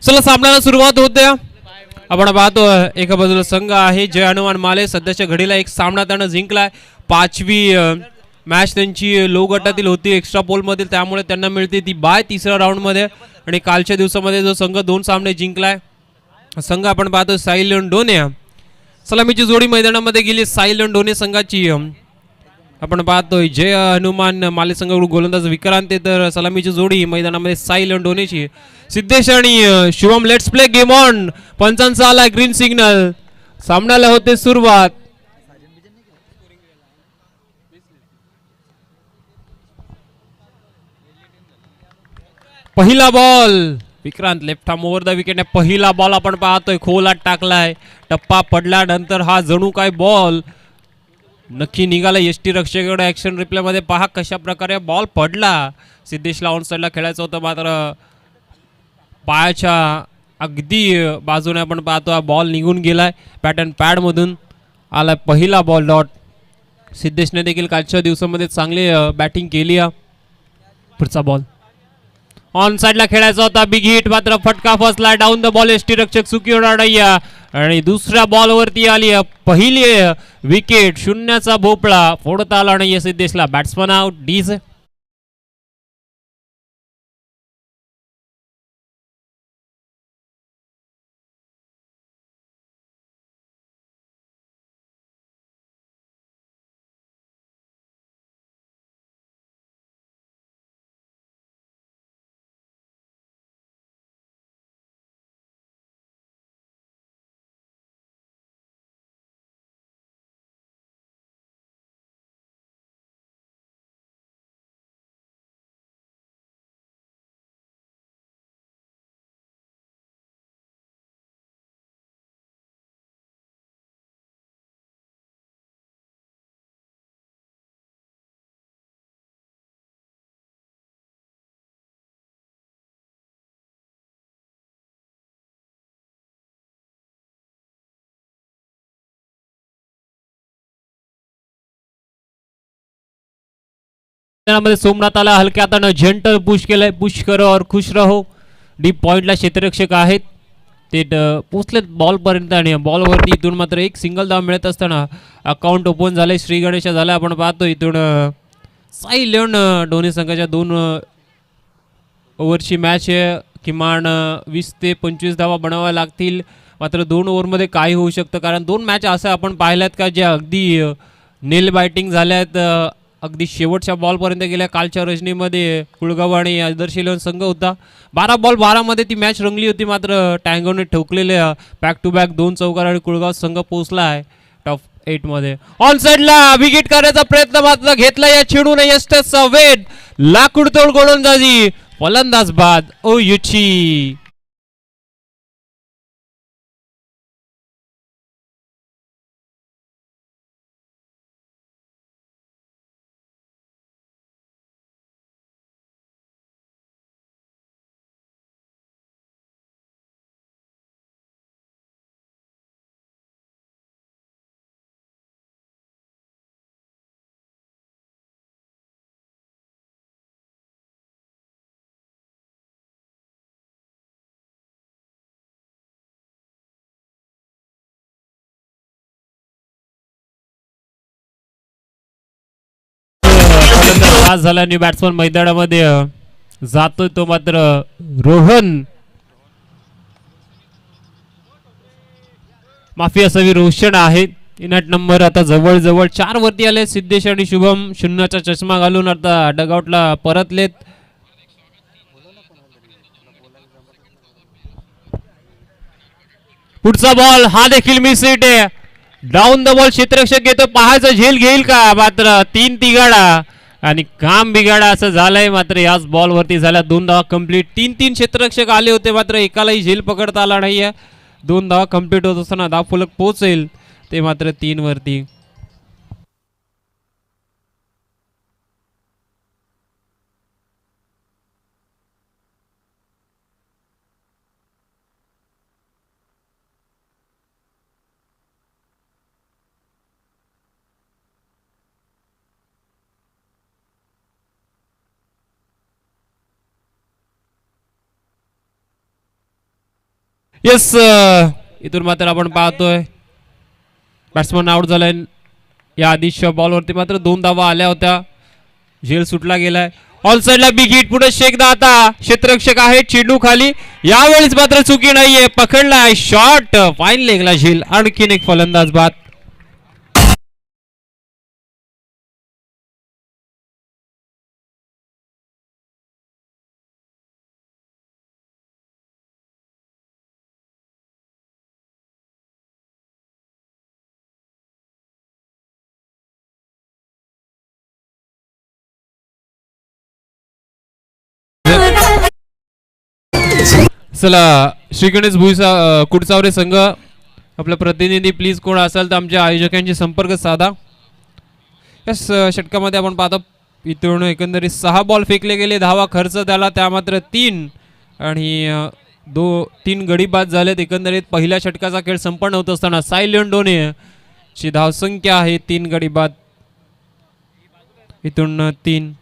चला सामन्याला सुरुवात होते. आपण पाहतो एका बाजूला संघ आहे जय हनुमान माले, सध्याच्या घडीला एक सामना त्यानं जिंकलाय. 5वी मॅच त्यांची लो गटातील होती एक्स्ट्रा पोल मधील, त्यामुळे त्यांना मिळते ती बाय तिसऱ्या राऊंड मध्ये. आणि कालच्या दिवसामध्ये जो संघ 2 सामने जिंकलाय संघ आपण पाहतो साई डोने. सलामीची जोडी मैदानामध्ये गेली साई डोने संघाची. आपण पाहतोय जय हनुमान माले संघाकडून गोलंदाज विक्रांत, तर सलामीची जोडी मैदानामध्ये साई डोनेची. सिद्धेश आणि Shubham let's play game on. पंचांचा आला ग्रीन सिग्नल. सामन्याला होते सुरुवात. पहिला ball Vikrant left arm over the wicket. पहिला बॉल आपण पाहतोय खोलात टाकलाय. टप्पा पडल्यानंतर हा जणू काय बॉल नक्की निघाला. एसटी रक्षकाकडे ऍक्शन रिप्ले मध्ये पहा कशा प्रकारे बॉल पडला. सिद्धेशला ऑन साइडला खेळायचं होतं, मात्र पायाच्या अगदी बाजूने आपण पाहतो हा बॉल निघून गेलाय. पॅटर्न पॅड मधून आलाय पहिला बॉल डॉट. सिद्धेशने देखील कालच्या दिवसामध्ये चांगली बॅटिंग केली. पुढचा बॉल ऑन साइडला खेळायचा होता, बिग हिट, मात्र फटका फसला. डाऊन द बॉल एसटी रक्षक सुकी उडाडय्या. आणि दुसऱ्या बॉल वरती आली पहिली विकेट. शून्याचा भोपळा फोडता आला नाही सिद्धेशला. Batsman out. डीज मध्ये सोमनाथ आला हलक्या हातानं. जेंटल पुश केलंय. पुश करो और खुश रहो. डीप पॉइंटला क्षेत्ररक्षक आहेत ते पोचलेत बॉल पर्यंत. आणि बॉलवरती इथून मात्र एक सिंगल धाव मिळत असताना अकाउंट ओपन झालंय. श्री गणेश झाला. आपण पाहतो इथून साई लेवन दोन्ही संघाच्या 2 ओव्हरची मॅच आहे. किमान 20 ते 25 धावा बनवाव्या लागतील. मात्र 2 ओव्हरमध्ये काही होऊ शकतं, कारण 2 मॅच असं आपण पाहिल्यात का ज्या अगदी नेल बायटिंग झाल्यात, अगदी शेवटच्या बॉलपर्यंत गेल्या. कालच्या रजनीमध्ये कुळगाव आणि आदर्श इलेव्हन संघ होता. 12 बॉल 12 मध्ये ती मॅच रंगली होती. मात्र टँगोने ठोकलेले बॅक टू बॅक 2 चौकार आणि कुळगाव संघ पोहोचला आहे टॉप 8 मध्ये. ऑन साइडला विकेट करण्याचा प्रयत्न मात्र घेतला या चेडून. यस्टसचा वेट, लाकूड तोड गोलंदाजी, फलंदाज बाद ओ युची. पास झाला. न्यू बॅट्समन मैदानामध्ये जातोय तो मात्र रोहन, माफी असावी रोशन आहे. इनॅट नंबर आता जवळ जवळ 4 वरती आले. सिद्धेश आणि शुभम शून्याचा चष्मा घालून आता डगआउटला परतलेत. पुढचा बॉल हा देखील मिस हिट आहे. डाऊन द बॉल क्षेत्ररक्षक घेतो, पाहायचं झेल घेईल का. मात्र 3 तिगाडा आणि काम बिघाडा असं झालंय. मात्र याच बॉल वरती झाल्या 2 धावा कंप्लीट. 3 क्षेत्ररक्षक आले होते, मात्र एकालाही झेल पकडता आला नाहीये. 2 धावा कंप्लीट होत असताना धाव फलक पोहोचेल ते मात्र 3 वरती. येस, इथून मात्र आपण पाहतोय बॅट्समन आउट झालाय. या आधीच्या बॉलवरती मात्र 2 धावा आल्या होत्या. झेल सुटला गेलाय. ऑल साइडला बिग हिट. पुढे शेखदा आता क्षेत्ररक्षक आहे चेंडू खाली. यावेळेस मात्र चुकी नाहीये. पकडलाय शॉट. फाईन लेगला झेल. आणखीन एक फलंदाज बाद. चला श्री गणेश भुईसा कुडचावरे संघ आपला प्रतिनिधी प्लीज कोण असाल तर आमच्या आयोजकांशी संपर्क साधा. याच षटकामध्ये आपण पाहतो इथून एकंदरीत 6 बॉल फेकले गेले. धावा खर्च झाला त्या मात्र 3 आणि 3 गडी बाद झालेत. एकंदरीत पहिल्या षटकाचा खेळ संपन्न होत असताना साई लिओनडोने ची धावसंख्या आहे 3 गडी बाद. इथून 3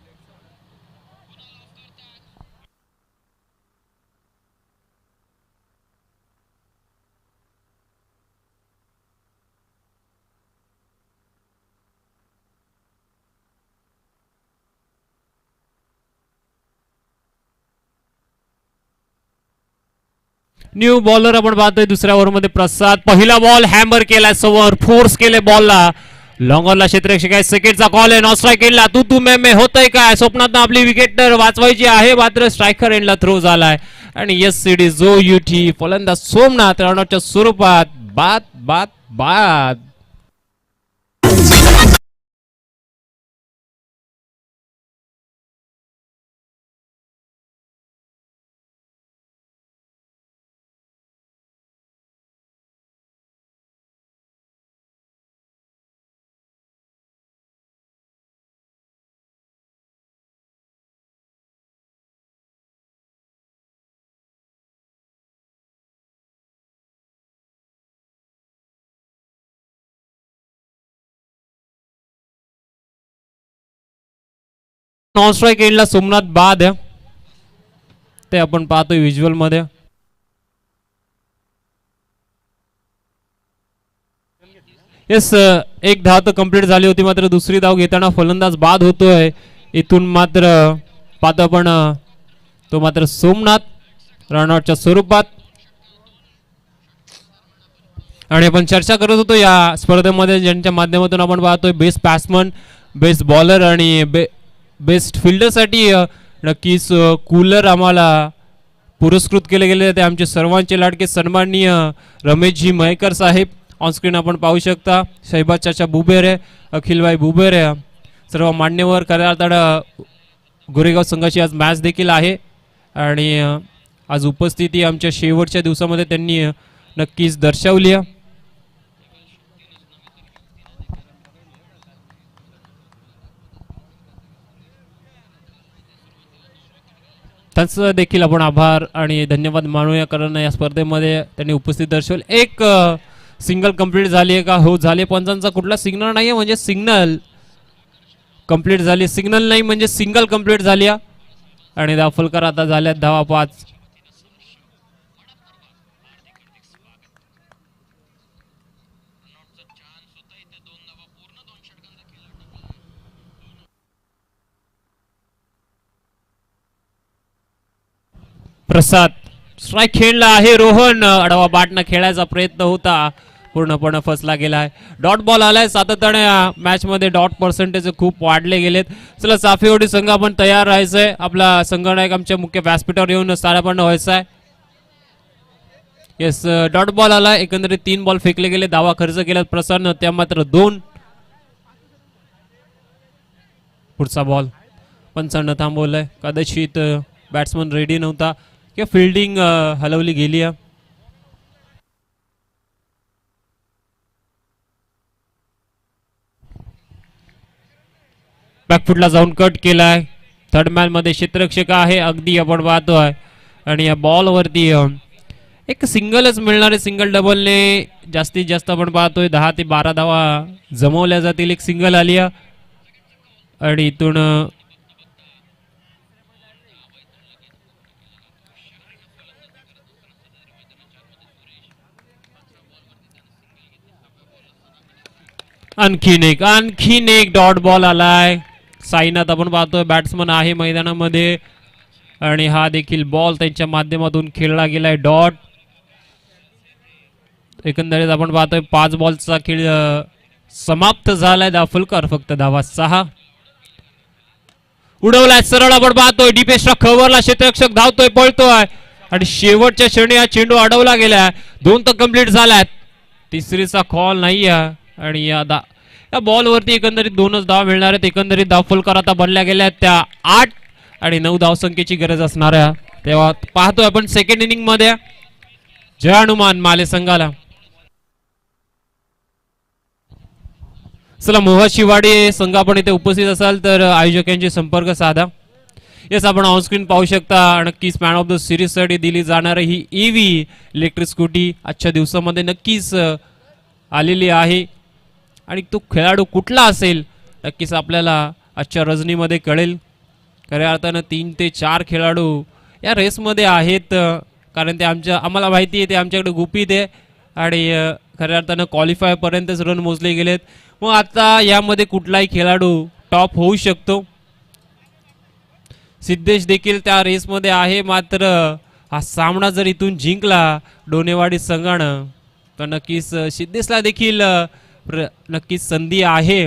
न्यू बॉलर आपण पाहतोय दुसऱ्या ओव्हरमध्ये प्रसाद. पहिला बॉल हॅमर केला समोर. फोर्स केले बॉलला. लॉंगरला क्षेत्ररक्षक आहे. सेकंडचा कॉल आहे. नॉन स्ट्राईक एंडला तू मे होतंय काय. स्वप्नात आपली विकेट तर वाचवायची आहे मात्र स्ट्रायकर एंडला थ्रो झालाय. आणि एस सी डी जो युटी फलंदाज सोमनाथ रनआउटच्या स्वरूपात बाद बाद बाद. नॉन स्ट्राईक एंडला सोमनाथ बाद आहे ते आपण पाहतोय व्हिज्युअल मध्ये. येस, एक धाव तर कंप्लीट झाली होती मात्र दुसरी धाव घेताना फलंदाज बाद होतोय. इथून मात्र पाहतो आपण तो मात्र सोमनाथ रनआउटच्या स्वरूपात. आणि आपण चर्चा करत होतो या स्पर्धेमध्ये ज्यांच्या माध्यमातून आपण पाहतोय बेस्ट बॅट्समन, बेस्ट बॉलर आणि बेस्ट फिल्डरसाठी नक्कीच कूलर आम्हाला पुरस्कृत केले गेले. ते आमचे सर्वांचे लाडके सन्माननीय रमेशजी मयेकर साहेब. ऑनस्क्रीन आपण पाहू शकता. शहबाज चाचा बुबेरे, अखिलभाई बुबेरे, सर्व मान्यवर. खऱ्या गोरेगाव संघाची आज मॅच देखील आहे आणि आज उपस्थिती आमच्या शेवटच्या दिवसामध्ये त्यांनी नक्कीच दर्शवली आहे. त्यांचं देखील आपण आभार आणि धन्यवाद मानूया कारण या स्पर्धेमध्ये त्यांनी उपस्थित दर्शवले. एक सिंगल कंप्लीट झाली आहे का. हो झाले. पंचांचा कुठला सिग्नल नाही आहे म्हणजे सिग्नल कंप्लीट झाली. सिग्नल नाही म्हणजे सिंगल कंप्लीट झाली. आणि दाफलकर आता झाल्यात धावा 5. प्रसाद स्ट्राईक खेळला आहे. रोहन अडवा बाटना खेळायचा प्रयत्न होता पूर्णपणे फसला गेला आहे. डॉट बॉल आलाय. सातत्याने मॅच मध्ये डॉट पर्सेंटेज खूप वाढले गेलेत. चला चाफेवाडी संघ आपण तयार राहायचंय. आपला संघनायक आमच्या मुख्य व्यासपीठावर येऊन साऱ्यापण व्हायचं आहे. येस, डॉट बॉल आला. एकंदरीत 3 बॉल फेकले गेले. धावा खर्च केला प्रसादनं त्या मात्र 2. पुढचा बॉल पंचांना थांबवलाय. कदाचित बॅट्समन रेडी नव्हता किंवा फिल्डिंग हलवली गेली आहे. बॅकफुटला जाऊन कट केलाय. थर्ड मॅन मध्ये क्षेत्ररक्षक आहे अगदी आपण पाहतोय. आणि या बॉल वरती एक सिंगलच मिळणार आहे. सिंगल डबलने जास्तीत जास्त आपण पाहतोय 10 ते 12 धावा जमवल्या जातील. एक सिंगल आली आणि इथून आणखीन एक डॉट बॉल आलाय. साईनाथ आपण पाहतोय बॅट्समन आहे मैदानामध्ये आणि हा देखील बॉल त्यांच्या माध्यमातून खेळला गेलाय डॉट. एकंदरीत आपण पाहतोय 5 बॉलचा खेळ समाप्त झालाय. दाफुलकर फक्त धावा 6. उडवलाय सरळ आपण पाहतोय डिपेशला कव्हरला क्षेत्ररक्षक धावतोय पळतोय आणि शेवटच्या क्षणी हा चेंडू अडवला गेलाय. 2 तर कंप्लीट झाल्यात. तिसरीचा कॉल नाही आणि या बॉलवरती एकंदरीत 2च धाव मिळणार आहेत. एकंदरीत दाफुलकर आता बनल्या गेल्या त्या 8 आणि 9 धावसंख्येची गरज असणाऱ्या. तेव्हा पाहतोय आपण सेकंड इनिंग मध्ये जय हनुमान माले संघाला. चला मोहा शिवाडे संघ आपण इथे उपस्थित असाल तर आयोजकांशी संपर्क साधा. येस आपण ऑनस्क्रीन पाहू शकता. नक्कीच मॅन ऑफ द सिरीज साठी दिली जाणारी ही ईव्ही इलेक्ट्रिक स्कूटी आजच्या दिवसामध्ये नक्कीच आलेली आहे आणि तो खेळाडू कुठला असेल नक्कीच आपल्याला आजच्या रजनीमध्ये कळेल. खऱ्या अर्थानं 3 ते 4 खेळाडू या रेसमध्ये आहेत कारण ते आम्हाला माहिती आहे ते आमच्याकडे गुपित आहे आणि खऱ्या अर्थानं क्वालिफायपर्यंतच रन मोजले गेलेत. मग आता यामध्ये कुठलाही खेळाडू टॉप होऊ शकतो. सिद्धेश देखील त्या रेसमध्ये आहे. मात्र हा सामना जर इथून जिंकला डोनेवाडी संघानं तर नक्कीच सिद्धेशला देखील नक्कीच संधी आहे.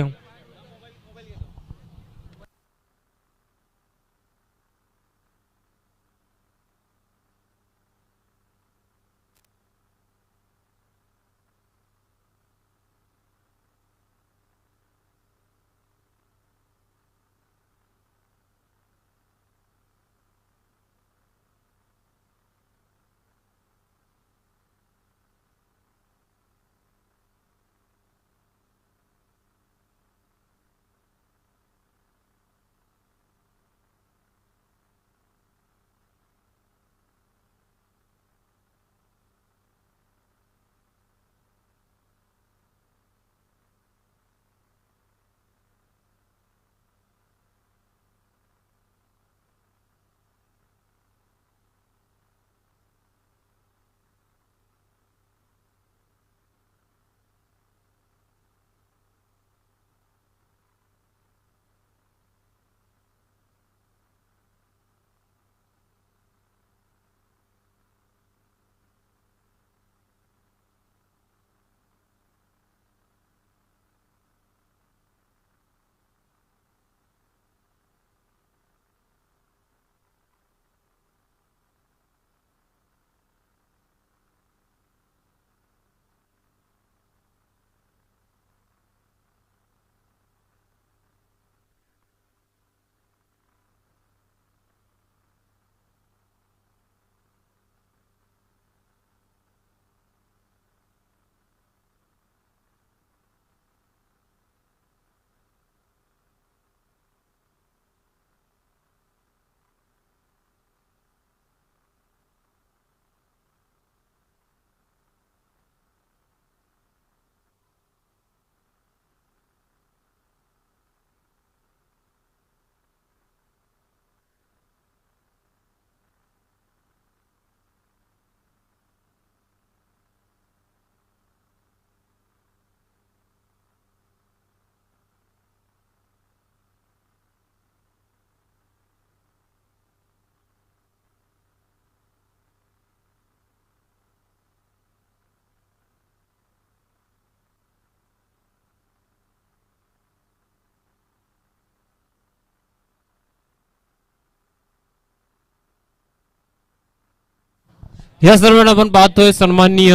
याच दरम्यान आपण पाहतोय सन्माननीय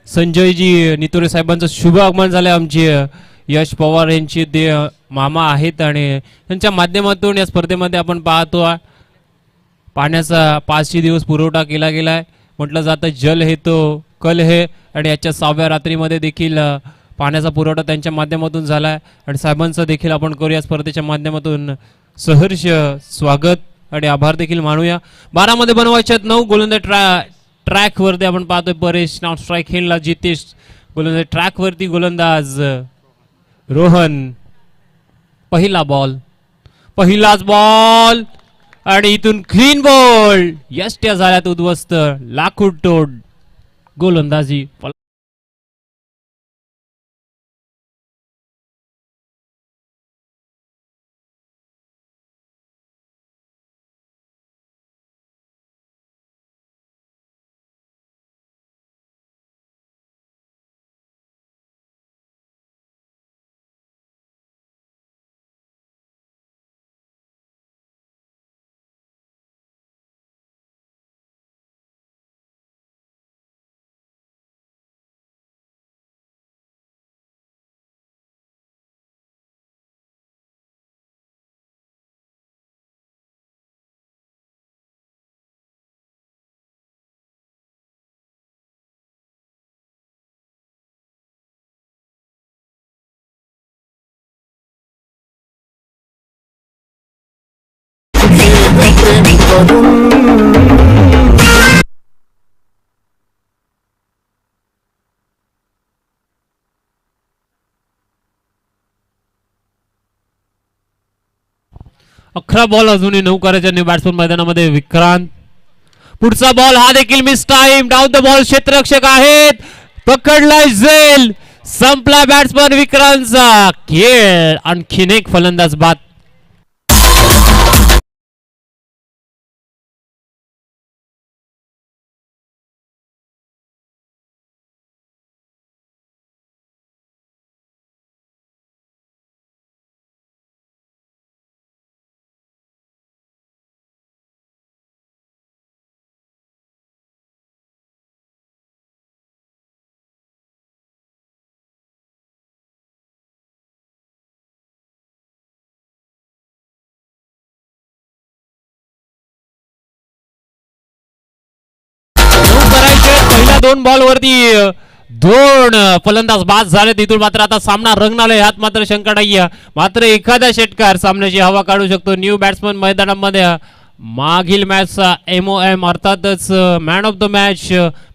संजयजी नितोरे साहेबांचं शुभ आगमन झालंय. आमचे यश पवार यांचे ते मामा आहेत आणि त्यांच्या माध्यमातून या स्पर्धेमध्ये आपण पाहतो पाण्याचा 500 दिवस पुरवठा केला गेलाय. म्हटलं जातं जल हे तो कल हे आणि याच्या 6व्या रात्रीमध्ये देखील पाण्याचा पुरवठा त्यांच्या माध्यमातून झालाय आणि साहेबांचं देखील आपण करूया स्पर्धेच्या माध्यमातून सहर्ष स्वागत आणि आभार देखील मानूया. 12 मध्ये बनवायच्यात 9 गोलंदाज ट्रॅक वरती आपण पाहतोय परेश नॉट स्ट्राईक खेळला जितेश गोलंदाज ट्रॅक वरती गोलंदाज रोहन. पहिलाच बॉल आणि इथून क्लीन बॉल यष्ट्या झाल्यात उद्ध्वस्त लाकूड तोड गोलंदाजी. प्रेम करून. अकरा बॉल अजूनही 9 करायच्या न्यू बॅट्समन मैदानामध्ये. विक्रांत पुढचा बॉल हा देखील miss time. Down the ball क्षेत्ररक्षक आहेत. पकडलाय झेल. संपला बॅट्समन विक्रांतचा खेळ. आणखीन एक फलंदाज बाद. पहिल्या 2 बॉल वरती 2 फलंदाज बाद झाले. तिथून मात्र आता सामना रंगणार आहे ह्यात मात्र शंका नाही. मात्र एखादा षटकार सामन्याची हवा काढू शकतो. न्यू बॅट्समन मैदानामध्ये मागील मॅचचा MOM अर्थातच मॅन ऑफ द मॅच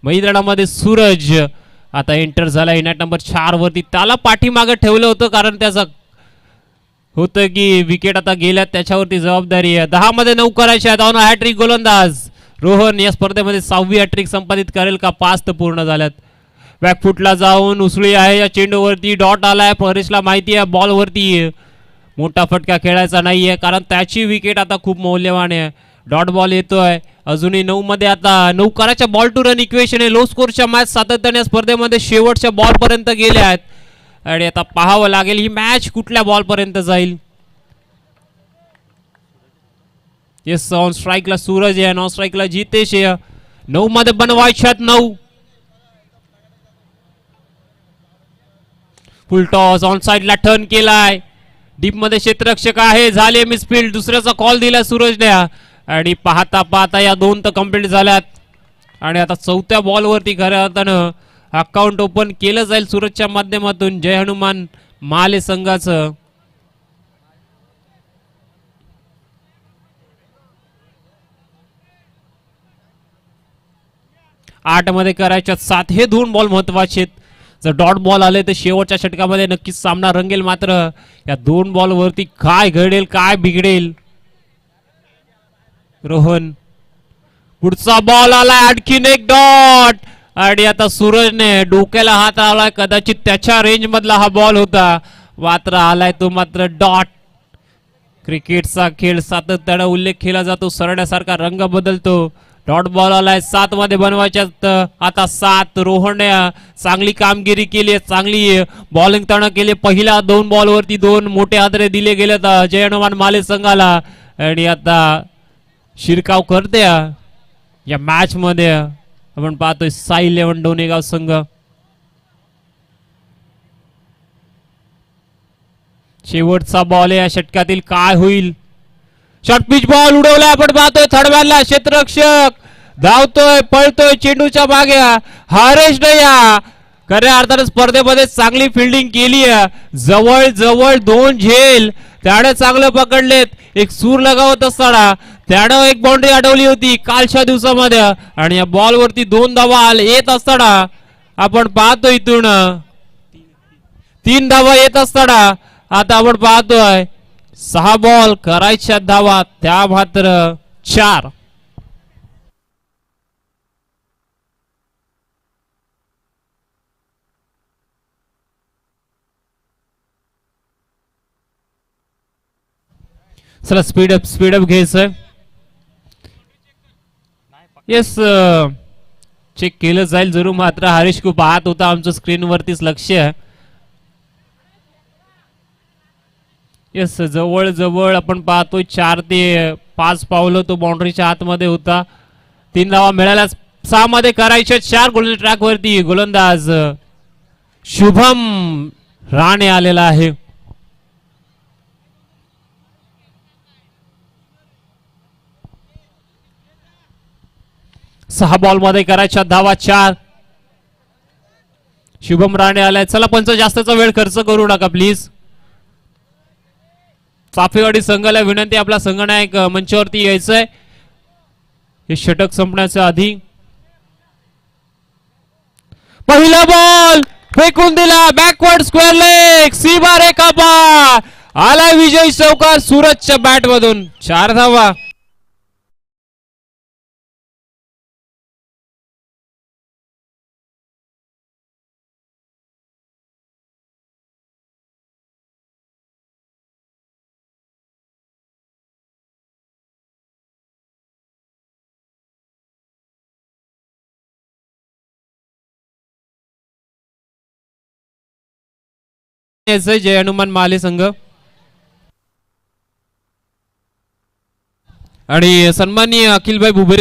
मैदानामध्ये सूरज आता एंटर झाला इनॅट नंबर 4 वरती. त्याला पाठीमागे ठेवलं होतं कारण त्याचा होतं की विकेट आता गेल्यात त्याच्यावरती जबाबदारी आहे. 10 मध्ये 9 करायचे आहेत. हॅट्रिक गोलंदाज रोहन या स्पर्धेमध्ये 6वी हॅट्रिक संपादित करेल का? 5 तर पूर्ण झाल्यात. बॅकफुटला जाऊन उसळी आहे या चेंडूवरती. डॉट आलाय. परेशला माहिती आहे बॉलवरती मोठा फटका खेळायचा नाहीये कारण त्याची विकेट आता खूप मौल्यवान आहे. डॉट बॉल येतोय. अजूनही 9 मध्ये आता 9 कराच्या बॉल टू रन इक्वेशन आहे. लो स्कोरच्या मॅच सातत्याने स्पर्धेमध्ये शेवटच्या बॉल पर्यंत गेल्या आहेत आणि आता पाहावं लागेल ही मॅच कुठल्या बॉल पर्यंत जाईल. येस ऑन स्ट्राईकला सूरज आहे. नॉन स्ट्राईकला जितेश आहे. 9 मध्ये बनवायच्यात 9. फुल टॉस ऑन साइडला टर्न केलाय. डीप मध्ये क्षेत्ररक्षक आहे. झाले मिसफील्ड. दुसऱ्याचा कॉल दिला सूरजने आणि पाहता पाहता या 2 तर कंप्लीट झाल्यात आणि आता 4थ्या बॉलवरती खऱ्या अर्थानं अकाउंट ओपन केलं जाईल सूरजच्या माध्यमातून जय हनुमान माले संघाचं. आठ मध्ये करायच्यात 7. हे 2 बॉल महत्वाचे आहेत. जर डॉट बॉल आले तर शेवटच्या षटकामध्ये नक्कीच सामना रंगेल. मात्र या 2 बॉल वरती काय घडेल काय बिघडेल. रोहन पुढचा बॉल आलाय. आणखीन एक डॉट आणि आता सूरजने डोक्याला हात लावलाय. कदाचित त्याच्या रेंज मधला हा बॉल होता मात्र आलाय तो मात्र डॉट. क्रिकेटचा खेळ सातत्याने उल्लेख केला जातो. सरण्यासारखा रंग बदलतो. डॉट बॉल आलाय. 7 मध्ये बनवायच्यात आता 7. रोहनने चांगली कामगिरी केली. चांगली बॉलिंग त्यानं केली. पहिल्या 2 बॉल वरती 2 मोठे आदरे दिले गेले जय हनुमान माले संघाला आणि आता शिरकाव करते या मॅच मध्ये. आपण पाहतोय साई 11 डोनेगाव संघ. शेवटचा बॉल या षटकातील काय होईल. शॉर्ट पिच बॉल उडवलाय. आपण पाहतोय थर्डमॅनला क्षेत्ररक्षक धावतोय पळतोय चेंडूच्या मागे. हरेश डया खऱ्या अर्थाने स्पर्धेमध्ये चांगली फिल्डिंग केली आहे. जवळ जवळ 2 झेल त्याने चांगलं पकडलेत. एक सूर लगावत असताना त्यानं एक बाउंड्री अडवली होती कालच्या दिवसामध्ये आणि या बॉल वरती 2 धावा येत असताना आपण पाहतो इथून 3 धावा येत असताना आता आपण पाहतोय 6 बॉल करायच्या धावा त्या मात्र 4. चला स्पीडअप घ्यायचंय. येस चेक केलं जाईल जरूर. मात्र हरीश खूप पाहत होता आमचं स्क्रीनवरतीच लक्ष आहे. येस जवळ जवळ आपण पाहतोय 4 ते 5 पावलं तो बाउंड्रीच्या आतमध्ये होता. 3 धावा मिळाल्या. 6 मध्ये करायचे 4. गोल्डन ट्रॅक वरती गोलंदाज शुभम राणे आलेला आहे. सहा बॉल मध्ये करायच्या धावा 4. शुभम राणे आलाय. चला पंच जास्तचा वेळ खर्च करू नका प्लीज. पाफेवाडी संघाला विनंती, आपला संघनायक मंचावरती यायचं आहे हे षटक संपण्याच्या आधी. पहिला बॉल फेकून दिला, बॅकवर्ड स्क्वेअर लेग, सी बार एका पार आला विजय चौकार सूरजच्या बॅट मधून. 4 धावा. जय हनुमान माले संघ आणि सन्माननीय अखिलभाई भुबरे